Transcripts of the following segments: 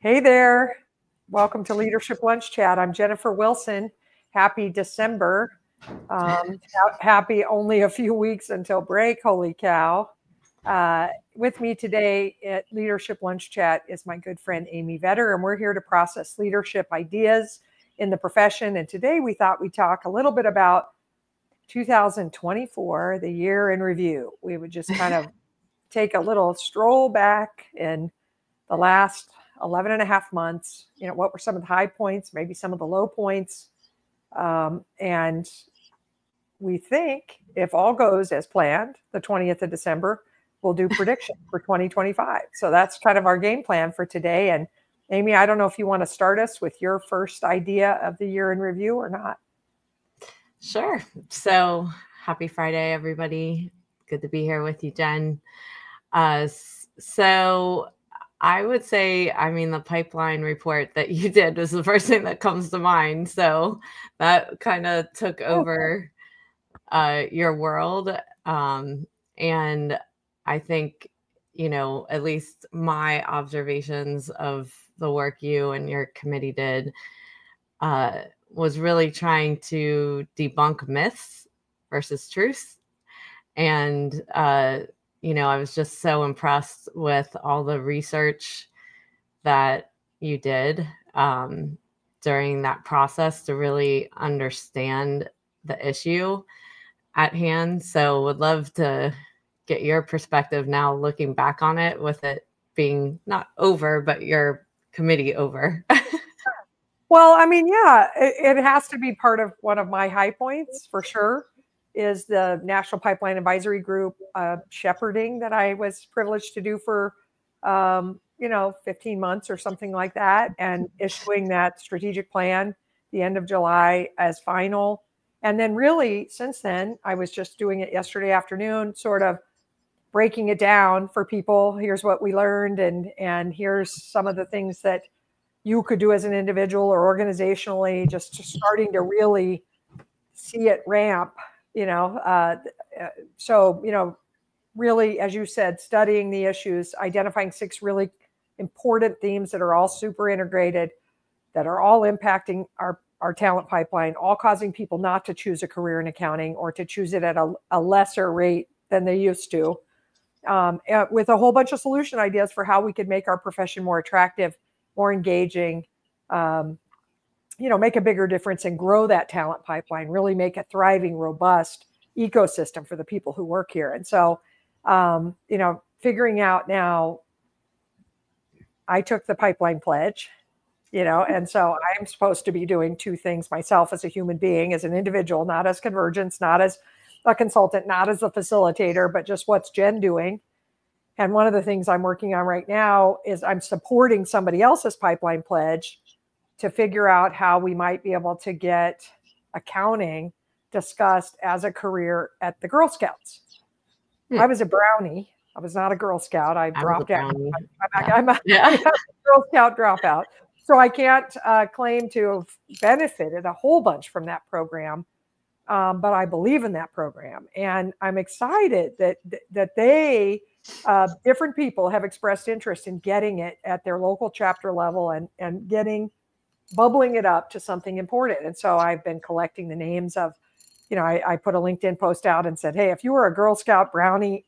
Hey there. Welcome to Leadership Lunch Chat. I'm Jennifer Wilson. Happy December. Happy only a few weeks until break. Holy cow. With me today at Leadership Lunch Chat is my good friend Amy Vetter, and we're here to process leadership ideas in the profession. And today we thought we'd talk a little bit about 2024, the year in review. We would just kind of take a little stroll back in the last 11 and a half months. What were some of the high points, maybe some of the low points? And we think if all goes as planned, the 20th of December, we'll do predictions for 2025. So that's kind of our game plan for today. And Amy, I don't know if you want to start us with your first idea of the year in review or not. Sure. So happy Friday, everybody. Good to be here with you, Jen. So I would say, the pipeline report that you did was the first thing that comes to mind. So that kind of took over your world. And I think, at least my observations of the work you and your committee did was really trying to debunk myths versus truths. And I was just so impressed with all the research that you did during that process to really understand the issue at hand. So would love to get your perspective now looking back on it, with it being not over, but your committee over. Well, it has to be part of one of my high points for sure, is the National Pipeline Advisory Group shepherding that I was privileged to do for, 15 months or something like that, and issuing that strategic plan the end of July as final. And then really since then, I was just doing it yesterday afternoon, sort of breaking it down for people. Here's what we learned, and here's some of the things that you could do as an individual or organizationally, just starting to really see it ramp. Really, as you said, studying the issues, identifying 6 really important themes that are all super integrated, that are all impacting our talent pipeline, all causing people not to choose a career in accounting or to choose it at a lesser rate than they used to, with a whole bunch of solution ideas for how we could make our profession more attractive, more engaging, make a bigger difference and grow that talent pipeline, really make a thriving, robust ecosystem for the people who work here. And so, figuring out now, I took the pipeline pledge, and so I'm supposed to be doing 2 things myself as a human being, as an individual, not as Convergence, not as a consultant, not as a facilitator, but just what's Jen doing. And one of the things I'm working on right now is I'm supporting somebody else's pipeline pledge to figure out how we might be able to get accounting discussed as a career at the Girl Scouts. I was a Brownie. I was not a Girl Scout. I dropped out. I'm a Girl Scout dropout. So I can't claim to have benefited a whole bunch from that program. But I believe in that program. And I'm excited that they, different people, have expressed interest in getting it at their local chapter level and bubbling it up to something important. And so I've been collecting the names of, I put a LinkedIn post out and said, hey, if you were a Girl Scout, Brownie,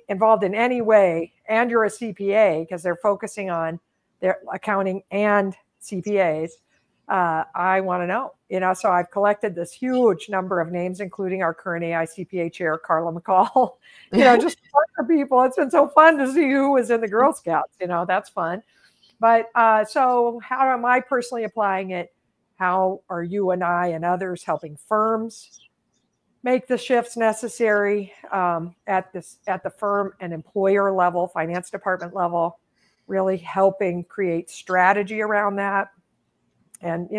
involved in any way, and you're a CPA, because they're focusing on their accounting and CPAs, I want to know, so I've collected this huge number of names, including our current AICPA chair, Carla McCall, just a bunch of people. It's been so fun to see who was in the Girl Scouts, that's fun. But so how am I personally applying it? How are you and I and others helping firms make the shifts necessary at the firm and employer level, finance department level, really helping create strategy around that and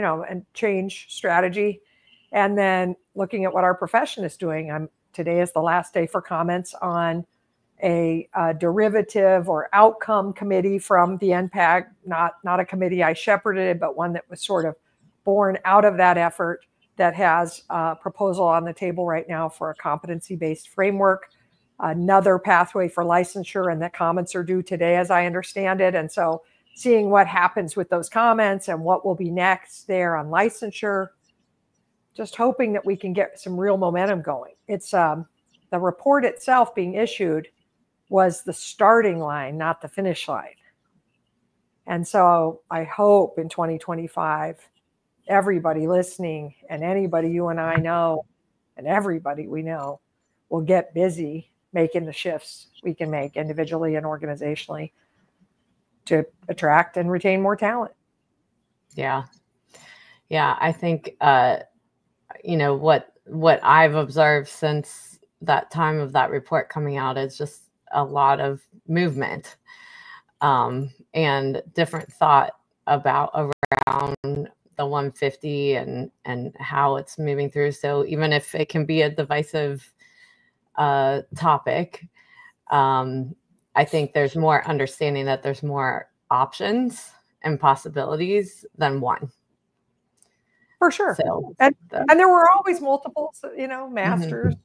change strategy. And then looking at what our profession is doing. Today is the last day for comments on a derivative or outcome committee from the NPAG, not a committee I shepherded, but one that was sort of born out of that effort, that has a proposal on the table right now for a competency-based framework, another pathway for licensure, and the comments are due today, as I understand it. And so seeing what happens with those comments and what will be next there on licensure. Just hoping that we can get some real momentum going. It's the report itself being issued was the starting line, not the finish line. And so I hope in 2025, everybody listening and anybody you and I know and everybody we know will get busy making the shifts we can make individually and organizationally to attract and retain more talent. Yeah. Yeah. I think, you know, what I've observed since that time of that report coming out is just a lot of movement, and different thought around the 150 and how it's moving through. So even if it can be a divisive topic, I think there's more understanding that there's more options and possibilities than one. For sure. So, and there were always multiples, you know, masters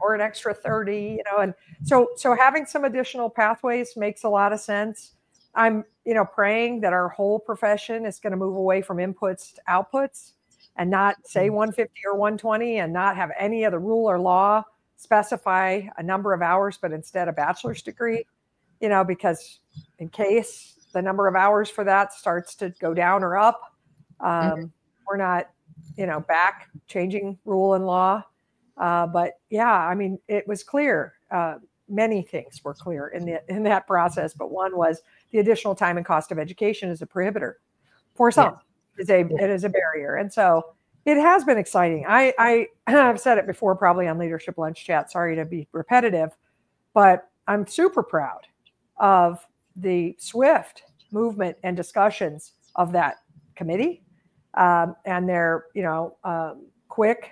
or an extra 30, you know, and so having some additional pathways makes a lot of sense. I'm, you know, praying that our whole profession is going to move away from inputs to outputs and not say 150 or 120 and not have any of the rule or law specify a number of hours, but instead a bachelor's degree, you know, because in case the number of hours for that starts to go down or up, we're not, you know, back changing rule and law. But yeah, I mean, it was clear. Many things were clear in that process, but one was the additional time and cost of education is a prohibitor for some. It is a barrier. And so it has been exciting. I've said it before, probably on Leadership Lunch Chat, sorry to be repetitive, but I'm super proud of the swift movement and discussions of that committee, and their, you know, quick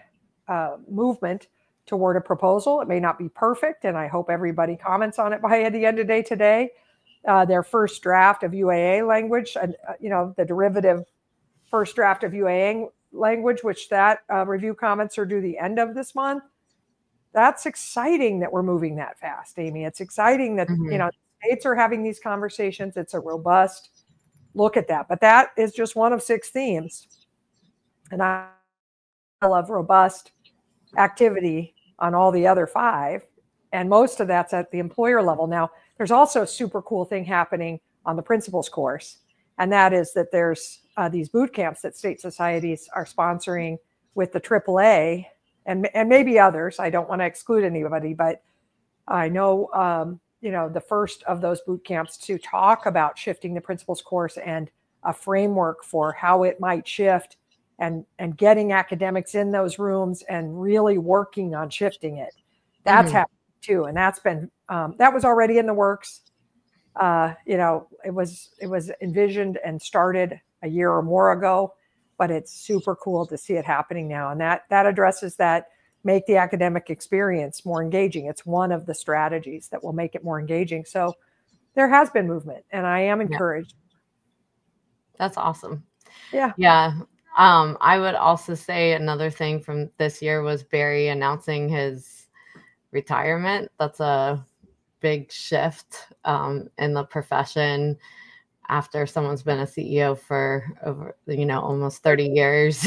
movement toward a proposal. It may not be perfect, and I hope everybody comments on it by the end of the day today. Their first draft of UAA language, and you know, the derivative first draft of UAA language, which that review comments are due the end of this month. That's exciting that we're moving that fast, Amy. It's exciting that you know, states are having these conversations. It's a robust look at that, but that is just one of 6 themes, and I love robust activity on all the other 5, and most of that's at the employer level. Now, there's also a super cool thing happening on the principals course, and that is that there's these boot camps that state societies are sponsoring with the AAA and maybe others. I don't want to exclude anybody, but I know you know, the first of those boot camps to talk about shifting the principals course and a framework for how it might shift, and getting academics in those rooms and really working on shifting it. That's happening too. And that's been, that was already in the works. You know, it was envisioned and started a year or more ago, but it's super cool to see it happening now. And that addresses that, make the academic experience more engaging. It's one of the strategies that will make it more engaging. So there has been movement, and I am encouraged. That's awesome. Yeah. Yeah. I would also say another thing from this year was Barry announcing his retirement. That's a big shift in the profession after someone's been a CEO for over, you know, almost 30 years.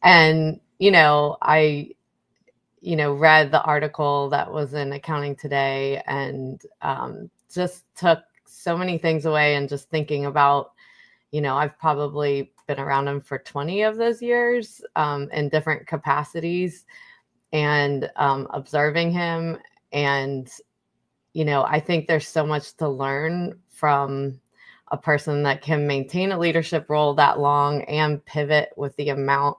And, you know, I, you know, read the article that was in Accounting Today, and just took so many things away, and just thinking about, you know, I've probably been around him for 20 of those years in different capacities, and observing him. And, you know, I think there's so much to learn from a person that can maintain a leadership role that long and pivot with the amount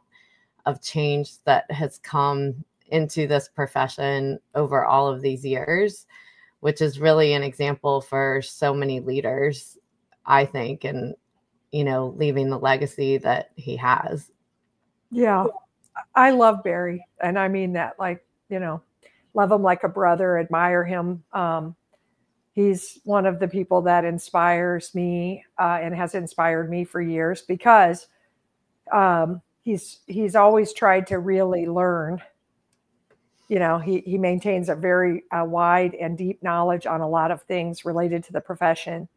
of change that has come into this profession over all of these years, which is really an example for so many leaders, I think, and, you know, leaving the legacy that he has. Yeah. I love Barry. And I mean that, like, you know, love him like a brother, admire him. He's one of the people that inspires me, and has inspired me for years, because he's always tried to really learn. You know, he maintains a very wide and deep knowledge on a lot of things related to the profession.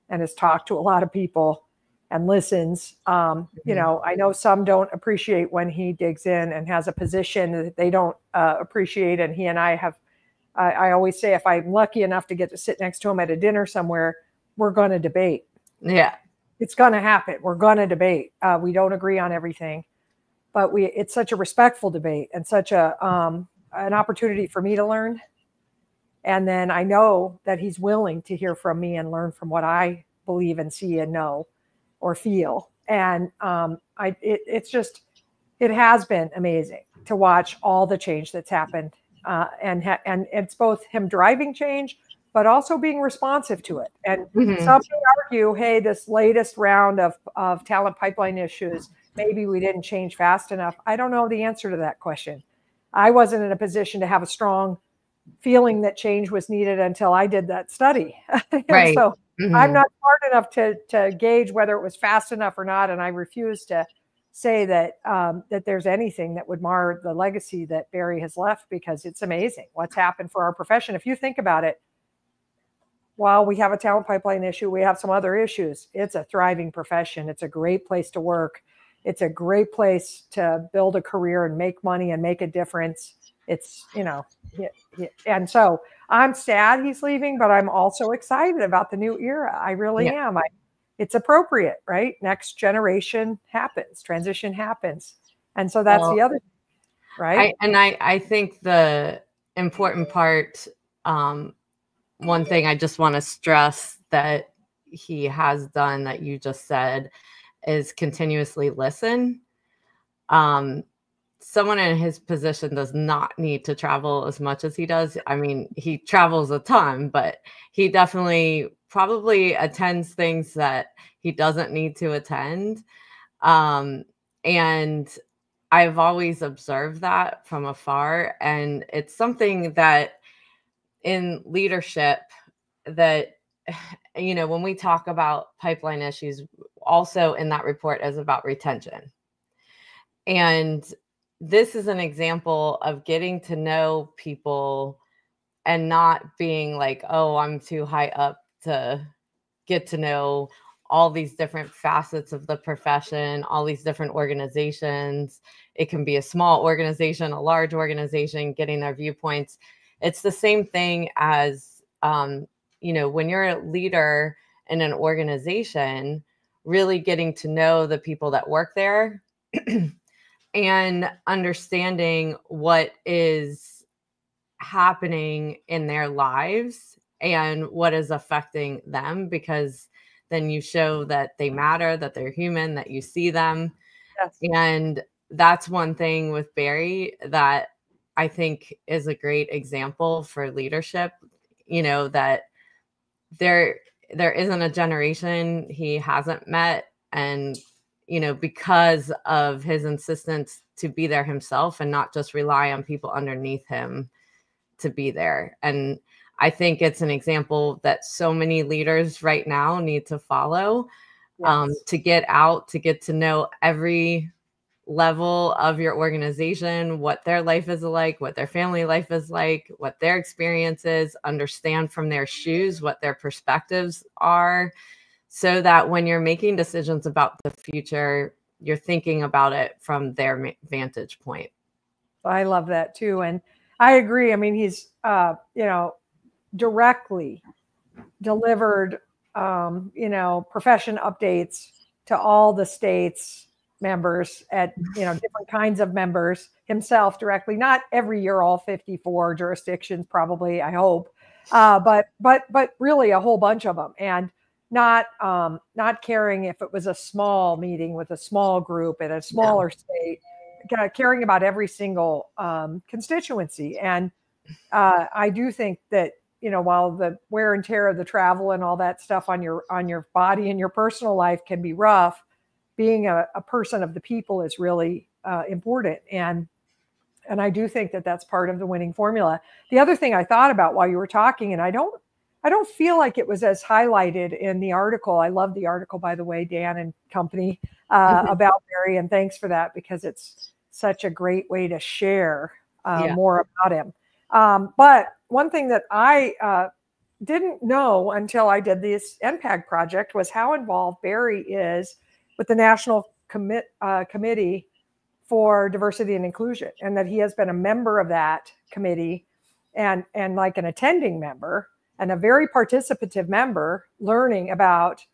and has talked to a lot of people and listens. You know, I know some don't appreciate when he digs in and has a position that they don't appreciate. And he and I have, I always say, if I'm lucky enough to get to sit next to him at a dinner somewhere, we're going to debate. Yeah. It's going to happen. We're going to debate. We don't agree on everything, but it's such a respectful debate and such an opportunity for me to learn. And then I know that he's willing to hear from me and learn from what I believe and see and know or feel. And it's just, it has been amazing to watch all the change that's happened. And it's both him driving change, but also being responsive to it. And some may argue, hey, this latest round of talent pipeline issues, maybe we didn't change fast enough. I don't know the answer to that question. I wasn't in a position to have a strong feeling that change was needed until I did that study. Right. So I'm not smart enough to gauge whether it was fast enough or not. And I refuse to say that that there's anything that would mar the legacy that Barry has left, because it's amazing what's happened for our profession. If you think about it, while we have a talent pipeline issue, we have some other issues. It's a thriving profession. It's a great place to work. It's a great place to build a career and make money and make a difference. It's, you know, and so I'm sad he's leaving, but I'm also excited about the new era. I really am. It's appropriate, right? Next generation happens, transition happens. And so that's the other, right? I think the important part, one thing I just want to stress that he has done that you just said is continuously listen. Someone in his position does not need to travel as much as he does. I mean, he travels a ton, but he definitely probably attends things that he doesn't need to attend. And I've always observed that from afar. And it's something that in leadership that, you know, when we talk about pipeline issues, also in that report is about retention. And this is an example of getting to know people and not being like, oh, I'm too high up to get to know all these different facets of the profession, all these different organizations. It can be a small organization, a large organization, getting their viewpoints. It's the same thing as, you know, when you're a leader in an organization, really getting to know the people that work there and understanding what is happening in their lives and what is affecting them, because then you show that they matter, that they're human, that you see them. Yes. And that's one thing with Barry that I think is a great example for leadership, you know, that there isn't a generation he hasn't met. And, you know, because of his insistence to be there himself and not just rely on people underneath him to be there. And I think it's an example that so many leaders right now need to follow, to get out, to get to know every level of your organization, what their life is like, what their family life is like, what their experience is, understand from their shoes what their perspectives are, so that when you're making decisions about the future, you're thinking about it from their vantage point. I love that too. And I agree. I mean, he's, you know, directly delivered, you know, profession updates to all the states members at, you know, different kinds of members himself directly, not every year, all 54 jurisdictions, probably, I hope. But really a whole bunch of them, and not caring if it was a small meeting with a small group in a smaller state, caring about every single constituency. And I do think that, you know, while the wear and tear of the travel and all that stuff on your body and your personal life can be rough, being a person of the people is really important. And I do think that that's part of the winning formula. The other thing I thought about while you were talking, and I don't feel like it was as highlighted in the article. I love the article, by the way, Dan and company, about Barry, and thanks for that, because it's such a great way to share more about him. But one thing that I didn't know until I did this NPAG project was how involved Barry is with the National Committee for Diversity and Inclusion, and that he has been a member of that committee and like an attending member and a very participative member, learning about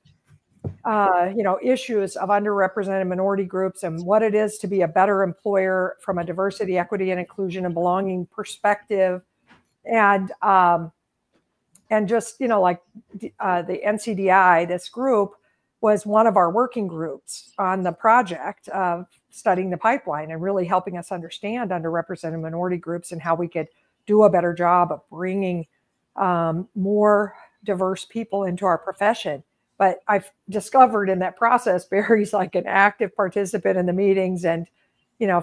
issues of underrepresented minority groups and what it is to be a better employer from a diversity, equity, and inclusion and belonging perspective. And just, like the NCDI, this group was one of our working groups on the project of studying the pipeline and really helping us understand underrepresented minority groups and how we could do a better job of bringing more diverse people into our profession. But I've discovered in that process, Barry's like an active participant in the meetings and,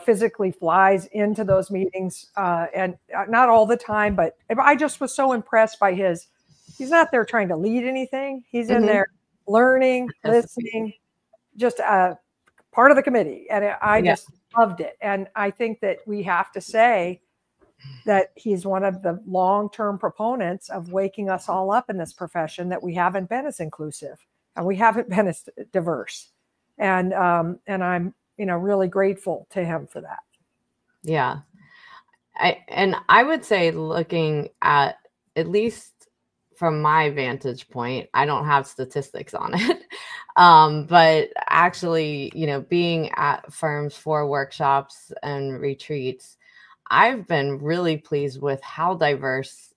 physically flies into those meetings, and not all the time, but I just was so impressed by he's not there trying to lead anything. He's in there learning, listening, just a part of the committee. And I just loved it. And I think that we have to say that he's one of the long-term proponents of waking us all up in this profession, that we haven't been as inclusive and we haven't been as diverse. And I'm, really grateful to him for that. Yeah. I would say, looking at least from my vantage point, I don't have statistics on it. But actually, being at firms for workshops and retreats, I've been really pleased with how diverse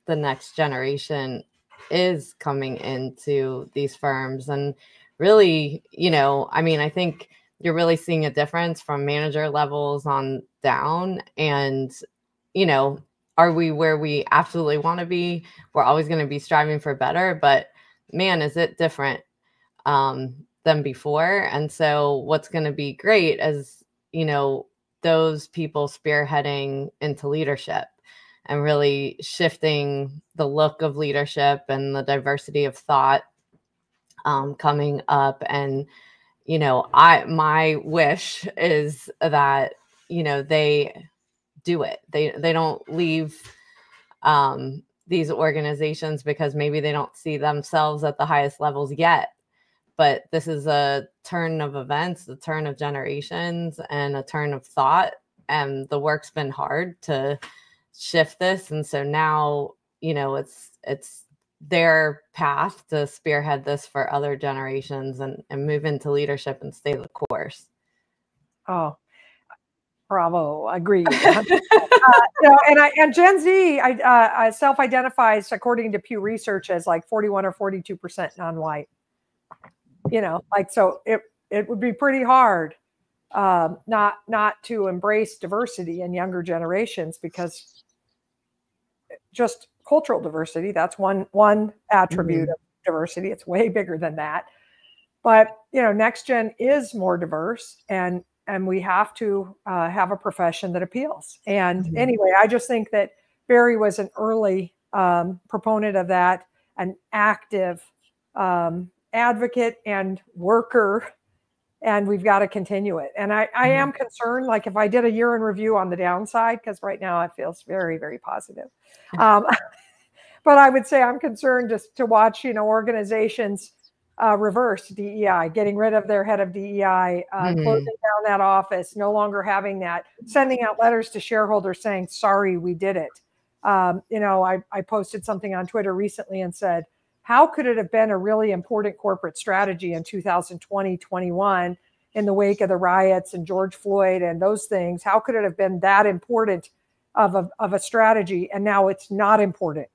the next generation is coming into these firms. And really, I think you're really seeing a difference from manager levels on down. And, are we where we absolutely want to be? We're always going to be striving for better, but man, is it different than before. And so what's going to be great is, those people spearheading into leadership and really shifting the look of leadership and the diversity of thought coming up. And, my wish is that, they do it. They don't leave these organizations because maybe they don't see themselves at the highest levels yet. But this is a turn of events, the turn of generations, and a turn of thought. And the work's been hard to shift this. And so now, it's their path to spearhead this for other generations and move into leadership and stay the course. Oh, bravo. Agreed. And Gen Z self-identifies, according to Pew Research, as like 41 or 42% non-white. So it would be pretty hard not to embrace diversity in younger generations, because just cultural diversity, that's one attribute of diversity. It's way bigger than that. But, next gen is more diverse, and we have to have a profession that appeals. And anyway, I just think that Barry was an early proponent of that, an active advocate and worker, and we've got to continue it. And I am concerned, like if I did a year in review on the downside, because right now it feels very, very positive. But I would say I'm concerned just to watch, organizations reverse DEI, getting rid of their head of DEI, closing down that office, no longer having that, sending out letters to shareholders saying, sorry, we did it. I posted something on Twitter recently and said, how could it have been a really important corporate strategy in 2020, 21, in the wake of the riots and George Floyd and those things? How could it have been that important of a strategy, and now it's not important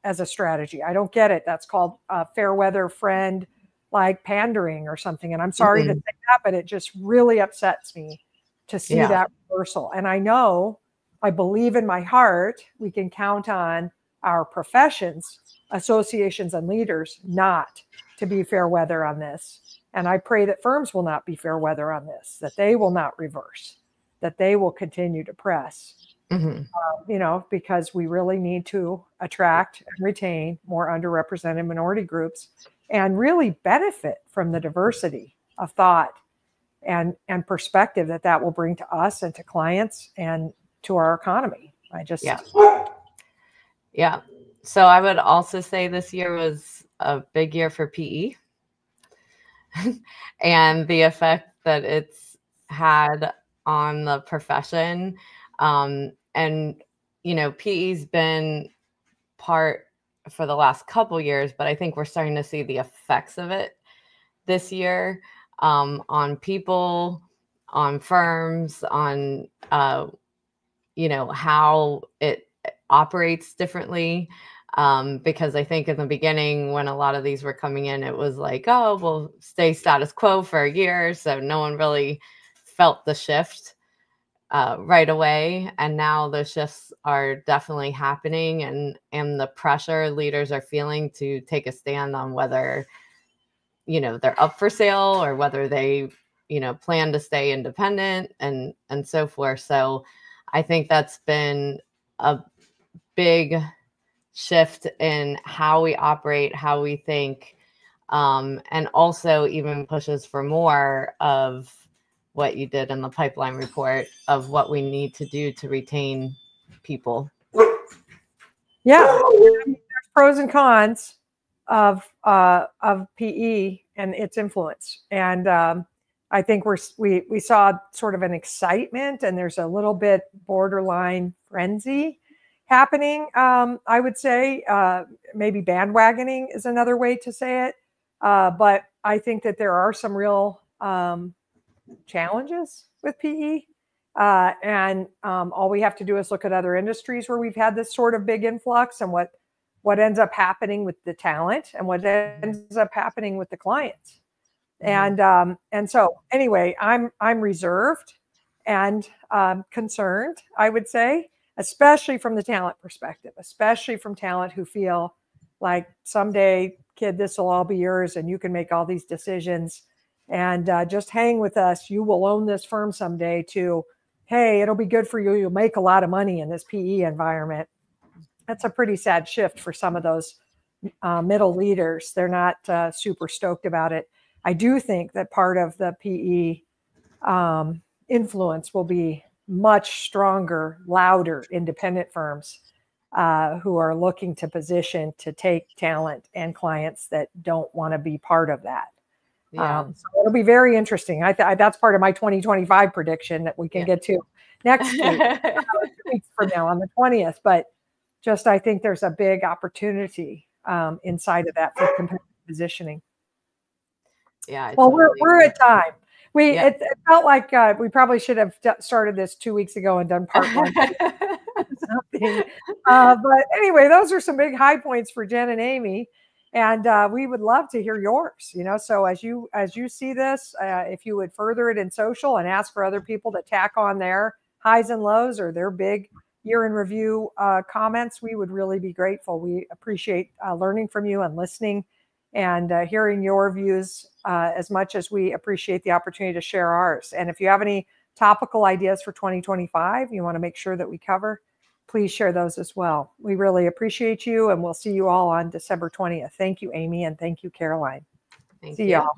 as a strategy? I don't get it. That's called fair weather friend, like pandering or something. And I'm sorry to say that, but it just really upsets me to see that reversal. And I believe in my heart, we can count on our professions, associations, and leaders not to be fair weather on this. And I pray that firms will not be fair weather on this, that they will not reverse, that they will continue to press, because we really need to attract and retain more underrepresented minority groups and really benefit from the diversity of thought and perspective that will bring to us and to clients and to our economy. So I would also say this year was a big year for PE and the effect that it's had on the profession. And, you know, PE's been part for the last couple years, but I think we're starting to see the effects of it this year, on people, on firms, on, you know, how it operates differently. Because I think in the beginning, when a lot of these were coming in, it was like, oh, we'll stay status quo for a year. So no one really felt the shift right away. And now the shifts are definitely happening, and the pressure leaders are feeling to take a stand on whether, you know, they're up for sale or whether they, you know, plan to stay independent and so forth. So I think that's been a big shift in how we operate, how we think, and also even pushes for more of what you did in the pipeline report of what we need to do to retain people. Yeah, I mean, there's pros and cons of PE and its influence, and I think we saw sort of an excitement, and there's a little bit borderline frenzy happening. I would say maybe bandwagoning is another way to say it, but I think that there are some real challenges with PE. And all we have to do is look at other industries where we've had this sort of big influx, and what ends up happening with the talent and what ends up happening with the clients. And so anyway, I'm reserved and concerned, I would say, especially from the talent perspective, especially from talent who feel like someday, kid, this will all be yours and you can make all these decisions, and just hang with us. You will own this firm someday, to, hey, it'll be good for you. You'll make a lot of money in this PE environment. That's a pretty sad shift for some of those middle leaders. They're not super stoked about it. I do think that part of the PE influence will be much stronger, louder, independent firms who are looking to position to take talent and clients that don't want to be part of that. Yeah. So it'll be very interesting. That's part of my 2025 prediction that we can get to next week, 2 weeks from now on the 20th. But just, I think there's a big opportunity inside of that for competitive positioning. Yeah. Well, we're at time. It felt like we probably should have started this 2 weeks ago and done part one. Something. But anyway, those are some big high points for Jen and Amy. And we would love to hear yours, you know. So as you see this, if you would further it in social and ask for other people to tack on their highs and lows or their big year in review comments, we would really be grateful. We appreciate learning from you and listening and hearing your views as much as we appreciate the opportunity to share ours. And if you have any topical ideas for 2025 you want to make sure that we cover, please share those as well. We really appreciate you, and we'll see you all on December 20th. Thank you, Amy, and thank you, Caroline. Thank See you. y'all.